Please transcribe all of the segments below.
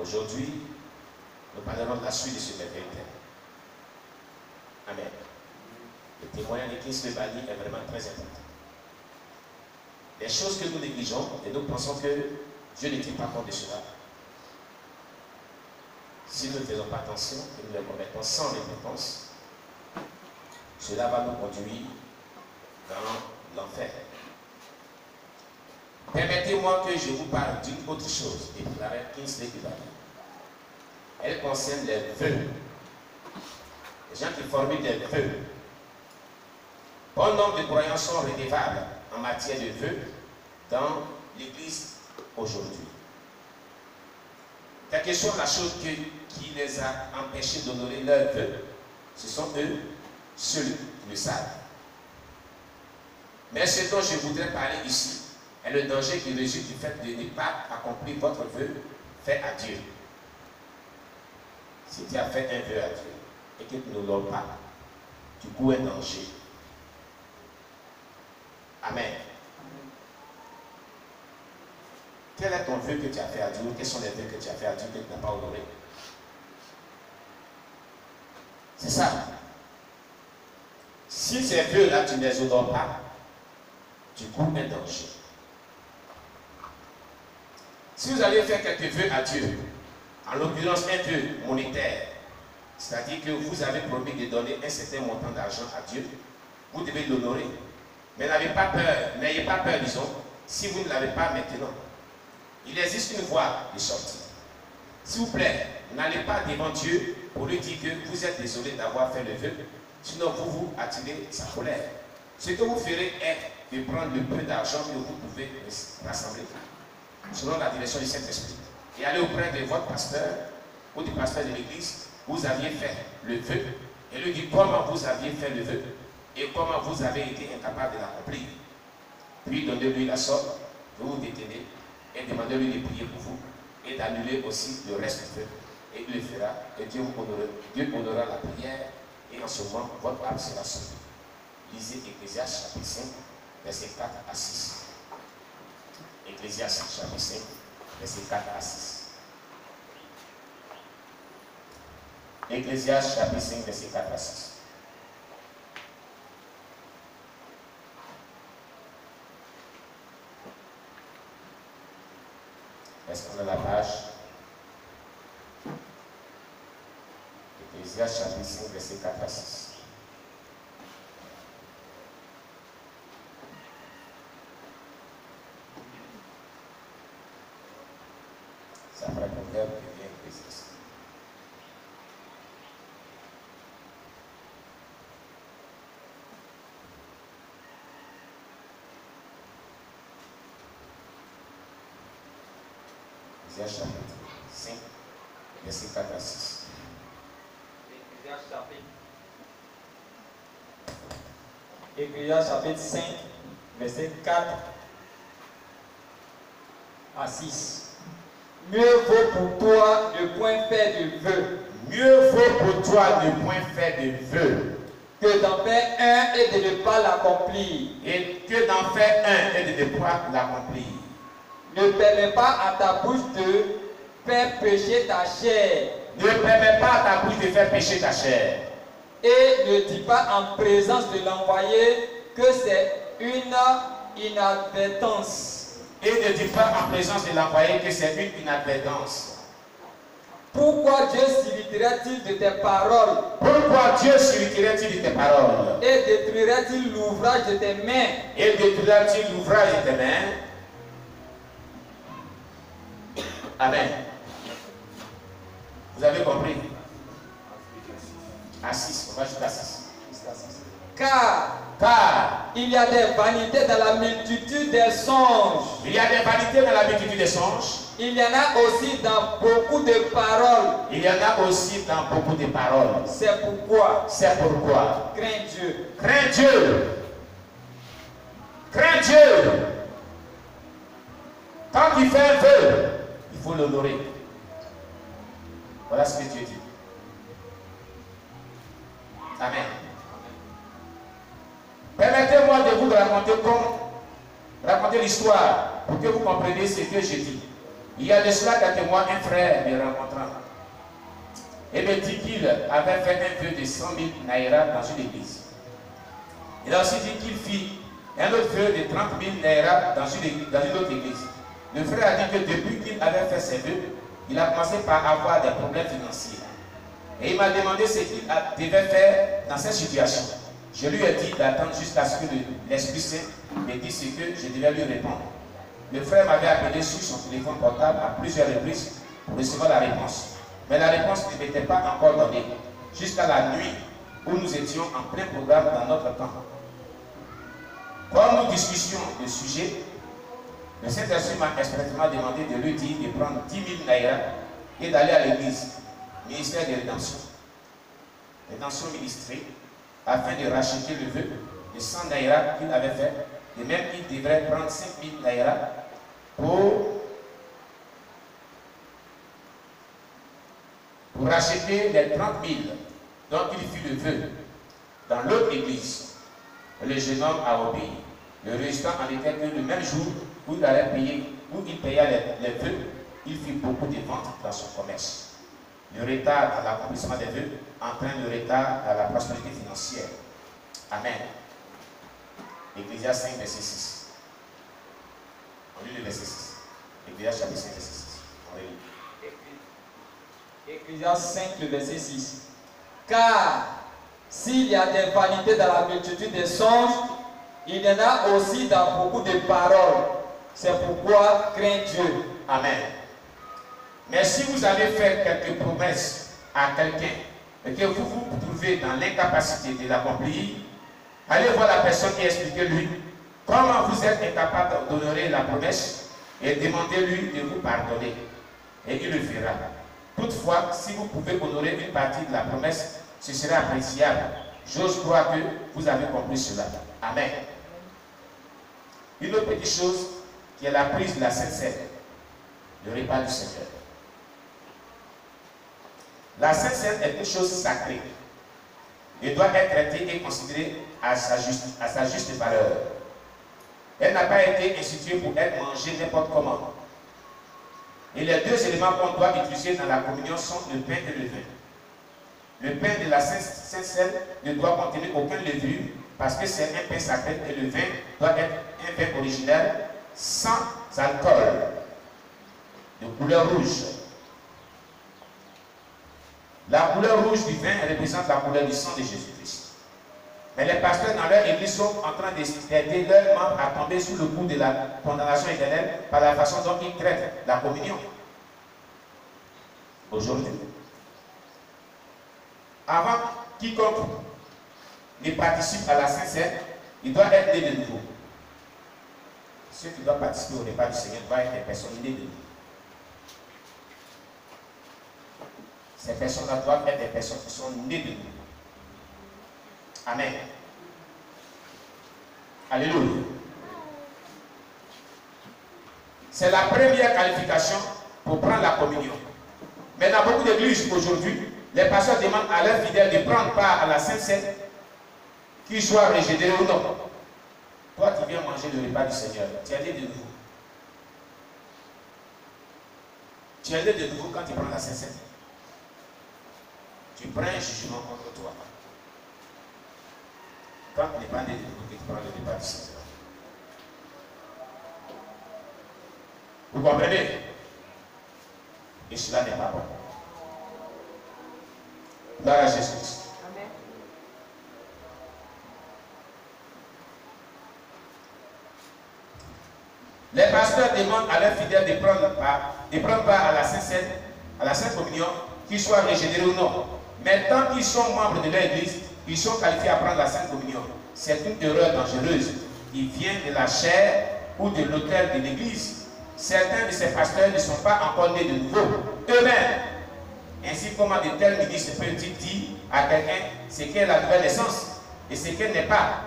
Aujourd'hui, nous parlerons de la suite de ce merveilleux thème. Amen. Le témoignage de Kingsley Bali est vraiment très important. Les choses que nous négligeons et nous pensons que Dieu ne tient pas compte de cela. Si nous ne faisons pas attention et nous les commettons sans repentance, cela va nous conduire dans l'enfer. Permettez-moi que je vous parle d'une autre chose, déclarait Kingsley Bali. Elle concerne les vœux. Les gens qui formulent des vœux. Bon nombre de croyants sont redevables en matière de vœux dans l'Église aujourd'hui. Quelle que soit la chose qui les a empêchés d'honorer leurs vœux, ce sont eux, ceux qui le savent. Mais ce dont je voudrais parler ici est le danger qui résulte du fait de ne pas accomplir votre vœu fait à Dieu. Si tu as fait un vœu à Dieu et que tu ne l'honores pas, tu cours un danger. Amen. Quel est ton vœu que tu as fait à Dieu? Quels sont les vœux que tu as fait à Dieu que tu n'as pas honoré? C'est ça. Si ces vœux-là, tu ne les honores pas, tu cours un danger. Si vous allez faire quelques vœux à Dieu, en l'occurrence un vœu monétaire, c'est-à-dire que vous avez promis de donner un certain montant d'argent à Dieu, vous devez l'honorer. Mais n'ayez pas peur, disons, si vous ne l'avez pas maintenant. Il existe une voie de sortie. S'il vous plaît, n'allez pas devant Dieu pour lui dire que vous êtes désolé d'avoir fait le vœu, sinon vous attirez sa colère. Ce que vous ferez est de prendre le peu d'argent que vous pouvez rassembler, selon la direction du Saint-Esprit, et aller auprès de votre pasteur ou du pasteur de l'église, vous aviez fait le vœu, et lui dire comment vous aviez fait le vœu, et comment vous avez été incapable de l'accomplir. Puis donnez-lui la somme, vous vous détenez, et demandez-lui de prier pour vous, et d'annuler aussi le reste du vœu. Et il le fera, et Dieu honorera la prière, et en ce moment, votre âme sera sauvée. Lisez Ecclésiaste chapitre 5, versets 4 à 6. Ecclésiaste chapitre 5, versets 4 à 6. Ecclésiaste chapitre 5, versets 4 à 6. Est-ce qu'on a la page? Ecclésiaste chapitre 5, versets 4 à 6. Ça fera comme verbe qui vient Ecclésiaste. Ecclésiaste chapitre 5, verset 4 à 6. Ecclésiaste chapitre 5, verset 4 à 6. Mieux vaut pour toi ne point faire de vœux. Mieux vaut pour toi ne point faire de vœux Que d'en faire un et de ne pas l'accomplir. et que d'en faire un et de ne pas l'accomplir. Ne permets pas à ta bouche de faire pécher ta chair. Ne permets pas à ta bouche de faire pécher ta chair. Et ne dis pas en présence de l'envoyé que c'est une inadvertance. Et ne dis pas en présence de l'envoyé que c'est une inadvertance. Pourquoi Dieu s'irriterait-il de tes paroles? Pourquoi Dieu s'irriterait-il de tes paroles? Et détruirait-il l'ouvrage de tes mains? Et détruirait-il l'ouvrage de tes mains? Amen. Vous avez compris? À 6, on va jusqu'à 6. Car il y a des vanités dans la multitude des songes. il y a des vanités dans la multitude des songes. Il y en a aussi dans beaucoup de paroles. Il y en a aussi dans beaucoup de paroles. C'est pourquoi Crains Dieu. Crains Dieu. Crains Dieu. Quand il fait un vœu, il faut l'honorer. Voilà ce que Dieu dit. Amen. Permettez-moi de vous raconter l'histoire pour que vous compreniez ce que je dis. Il y a de cela quelques mois, un frère me rencontra et me dit qu'il avait fait un vœu de 100 000 naira dans une église. Il a aussi dit qu'il fit un autre vœu de 30 000 naira dans une autre église. Le frère a dit que depuis qu'il avait fait ses vœux, il a commencé par avoir des problèmes financiers. Et il m'a demandé ce qu'il devait faire dans cette situation. Je lui ai dit d'attendre jusqu'à ce que l'Esprit Saint me dise ce que je devais lui répondre. Le frère m'avait appelé sur son téléphone portable à plusieurs reprises pour recevoir la réponse. Mais la réponse ne m'était pas encore donnée, jusqu'à la nuit où nous étions en plein programme dans notre camp. Comme nous discutions le sujet, le Saint-Esprit m'a expressément demandé de lui dire de prendre 10 000 naira et d'aller à l'église, ministère de rédemption ministrée, afin de racheter le vœu de 100 naira qu'il avait fait. Et même qu'il devrait prendre 5 000 naira pour racheter les 30 000 dont il fit le vœu dans l'autre église. Le jeune homme a obéi. Le résultat en était que le même jour où il allait payer, où il paya les vœux, il fit beaucoup de ventes dans son commerce. Le retard dans l'accomplissement des vœux entraîne le retard dans la prospérité financière. Amen. Ecclésiaste 5, verset 6. On lit le verset 6. Ecclésiaste chapitre 5, verset 6. On lit. Ecclésiaste 5, le verset 6. Car s'il y a des vanités dans la multitude des songes, il y en a aussi dans beaucoup de paroles. C'est pourquoi crains Dieu. Amen. Mais si vous avez fait quelques promesses à quelqu'un et que vous vous trouvez dans l'incapacité de l'accomplir, allez voir la personne et expliquez-lui comment vous êtes incapable d'honorer la promesse et demandez-lui de vous pardonner. Et il le fera. Toutefois, si vous pouvez honorer une partie de la promesse, ce sera appréciable. J'ose croire que vous avez compris cela. Amen. Une autre petite chose qui est la prise de la Sainte Seine, le repas du Seigneur. La Sainte Seine est une chose sacrée et doit être traitée et considérée à sa juste valeur. Elle n'a pas été instituée pour être mangée n'importe comment. Et les deux éléments qu'on doit utiliser dans la communion sont le pain et le vin. Le pain de la Sainte Seine ne doit contenir aucun levure parce que c'est un pain sacré et le vin doit être un vin original sans alcool, de couleur rouge. La couleur rouge du vin représente la couleur du sang de Jésus-Christ. Mais les pasteurs dans leur église sont en train d'aider leurs membres à tomber sous le coup de la condamnation éternelle par la façon dont ils traitent la communion. Aujourd'hui, avant quiconque ne participe à la Sainte Seine, il doit être né de nouveau. Ceux qui doivent participer au repas du Seigneur doivent être des personnes nées de nouveau. Ces personnes-là doivent être des personnes qui sont nées de nouveau. Amen. Alléluia. C'est la première qualification pour prendre la communion. Mais dans beaucoup d'églises aujourd'hui, les pasteurs demandent à leurs fidèles de prendre part à la Sainte Seine, qu'ils soient régénérés ou non. Toi qui viens manger le repas du Seigneur, tu es né de nouveau. Tu es né de nouveau quand tu prends la Sainte Seine. Tu prends un jugement contre toi. Quand tu n'es pas né de nouveau, tu prends le repas du Seigneur. Vous comprenez? Et cela n'est pas bon. Gloire à Jésus-Christ. Amen. Les pasteurs demandent à leurs fidèles de prendre part à la Sainte Seine, à la Sainte Communion, qu'ils soient régénérés ou non. Mais tant qu'ils sont membres de leur église, ils sont qualifiés à prendre la Sainte Communion. C'est une erreur dangereuse qui vient de la chair ou de l'autel de l'église. Certains de ces pasteurs ne sont pas encore nés de nouveau eux-mêmes. Ainsi, comment de tels ministres peuvent-ils dire à quelqu'un ce qu'est la nouvelle naissance et ce qu'elle n'est pas?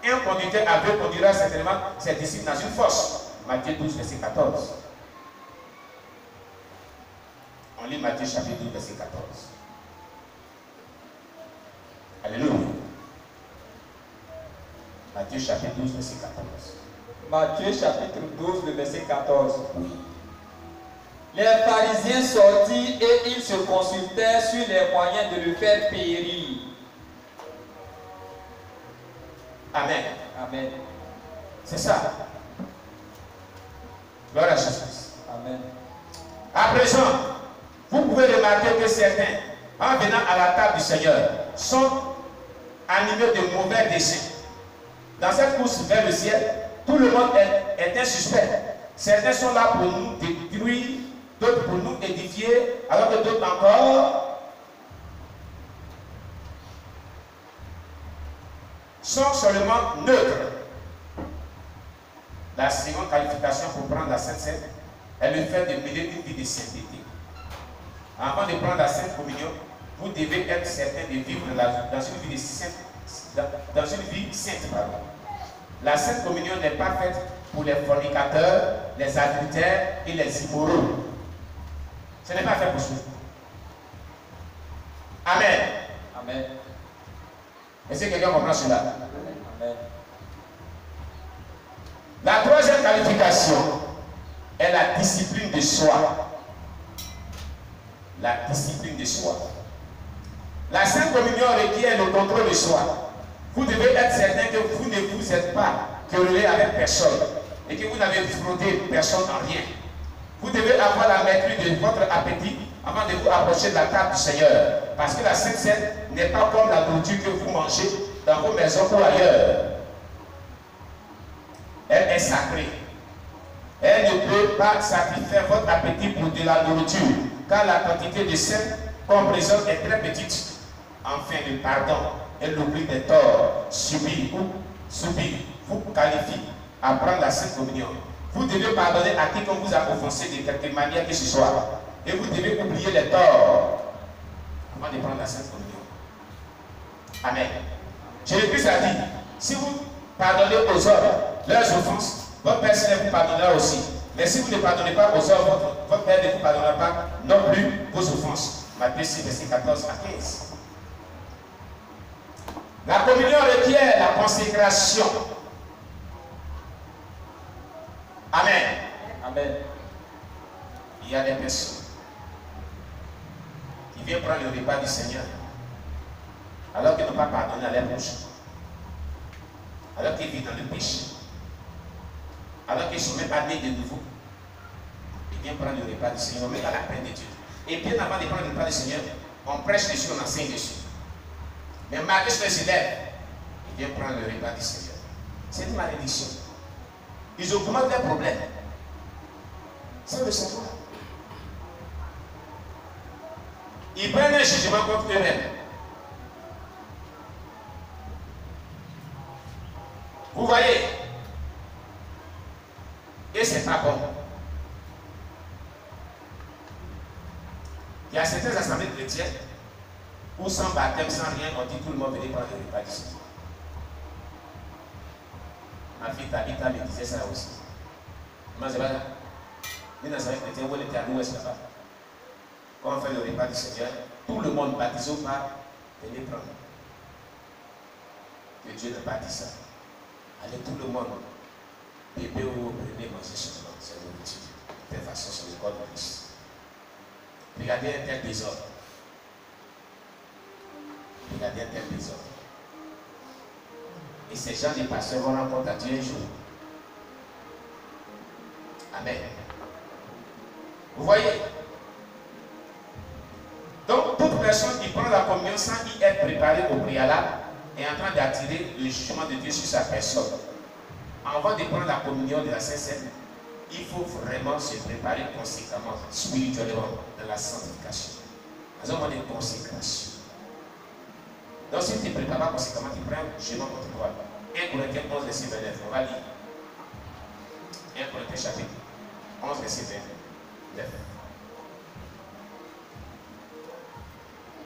Un conducteur aveugle conduira certainement ses disciples dans une fosse. Matthieu 12, verset 14. On lit Matthieu chapitre 12, verset 14. Alléluia. Matthieu chapitre 12, verset 14. Matthieu chapitre 12, le verset 14. Oui. Les pharisiens sortirent et ils se consultèrent sur les moyens de le faire périr. Amen. Amen. C'est ça. Gloire à Jésus. Amen. À présent, vous pouvez remarquer que certains, en venant à la table du Seigneur, sont animés de mauvais désirs. Dans cette course vers le ciel, tout le monde est un suspect. Certains sont là pour nous détruire, d'autres pour nous édifier, alors que d'autres encore sont seulement neutres. La seconde qualification pour prendre la Sainte Seine est le fait de mener une vie de sainteté. Avant de prendre la Sainte Communion, vous devez être certain de vivre dans une vie sainte. Dans une vie sainte, pardon. La Sainte Communion n'est pas faite pour les fornicateurs, les adultères et les immoraux. Ce n'est pas fait pour cela. Amen. Amen. Est-ce que quelqu'un comprend cela? Amen. La troisième qualification est la discipline de soi. La discipline de soi. La Sainte Communion requiert le contrôle de soi. Vous devez être certain que vous ne vous êtes pas querellé avec personne et que vous n'avez fraudé personne en rien. Vous devez avoir la maîtrise de votre appétit avant de vous approcher de la table du Seigneur. Parce que la Sainte Seine n'est pas comme la nourriture que vous mangez dans vos maisons ou ailleurs. Elle est sacrée. Elle ne peut pas sacrifier votre appétit pour de la nourriture, car la quantité de sel qu'on présente est très petite. Enfin, le pardon et l'oubli des torts subis vous qualifie à prendre la Sainte Communion. Vous devez pardonner à quiconque vous a offensé de quelque manière que ce soit. Et vous devez oublier les torts avant de prendre la Sainte Communion. Amen. Jésus-Christ a dit, si vous pardonnez aux hommes leurs offenses, votre Père Céleste vous pardonnera aussi. Mais si vous ne pardonnez pas aux hommes, votre Père ne vous pardonnera pas non plus vos offenses. Matthieu 6, verset 14 à 15. La communion requiert la consécration. Amen. Amen. Il y a des personnes qui viennent prendre le repas du Seigneur alors qu'ils n'ont pas pardonné à leur prochain, alors qu'ils vivent dans le péché, alors qu'ils ne sont même pas nés de nouveau. Ils viennent prendre le repas du Seigneur, mais à la peine de Dieu. Et bien avant de prendre le repas du Seigneur, on prêche dessus, on enseigne dessus. Mais malgré ce qu'ils se lèvent, ils viennent prendre le repas du Seigneur. C'est une malédiction. Ils augmentent leurs problèmes. Sans le savoir. Ils prennent un jugement contre eux-mêmes. Vous voyez? Et c'est pas bon. Il y a certaines assemblées chrétiennes où sans baptême, sans rien, on dit tout le monde venez prendre le repas du Seigneur. Ma fille Tabitha me disait ça aussi. Moi, c'est pas là. Nous, dans un chrétien, où on était à l'ouest là-bas. Quand on fait le repas du Seigneur, tout le monde baptisé ou pas, venez prendre. Que Dieu n'a pas dit ça. Allez, tout le monde, bébé ou bébé, manger seulement, c'est nourriture. De toute façon, c'est le corps de Christ. Regardez un tel désordre. Regardez un tel désordre. Et ces gens, les pasteurs, vont rendre compte à Dieu un jour. Amen. Vous voyez? Donc, toute personne qui prend la communion sans y être préparée au préalable est en train d'attirer le jugement de Dieu sur sa personne. Avant de prendre la communion de la Sainte Seine, il faut vraiment se préparer conséquemment, spirituellement, dans la sanctification. Dans un moment de consécration. Donc, si tu ne te prépares pas conséquemment, tu prends un jugement contre toi. 1 Corinthiens 11, verset 29. On va lire. 1 Corinthiens chapitre 11, verset 29.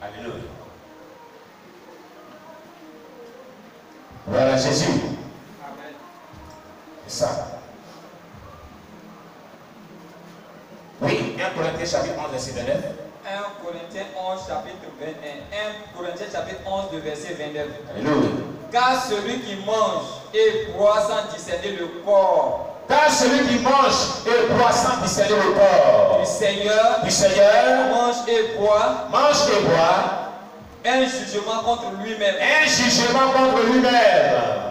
Alléluia. Voilà Jésus. Amen. C'est ça. Oui, 1 Corinthiens chapitre 11, verset 29. 1 Corinthiens 11, chapitre 21. 1 Corinthiens chapitre 11, de verset 29. Alléluia. Car celui qui mange et boit sans discerner le corps Car celui qui mange et boit sans discerner le corps du Seigneur mange et boit un un jugement contre lui-même. jugement contre lui-même.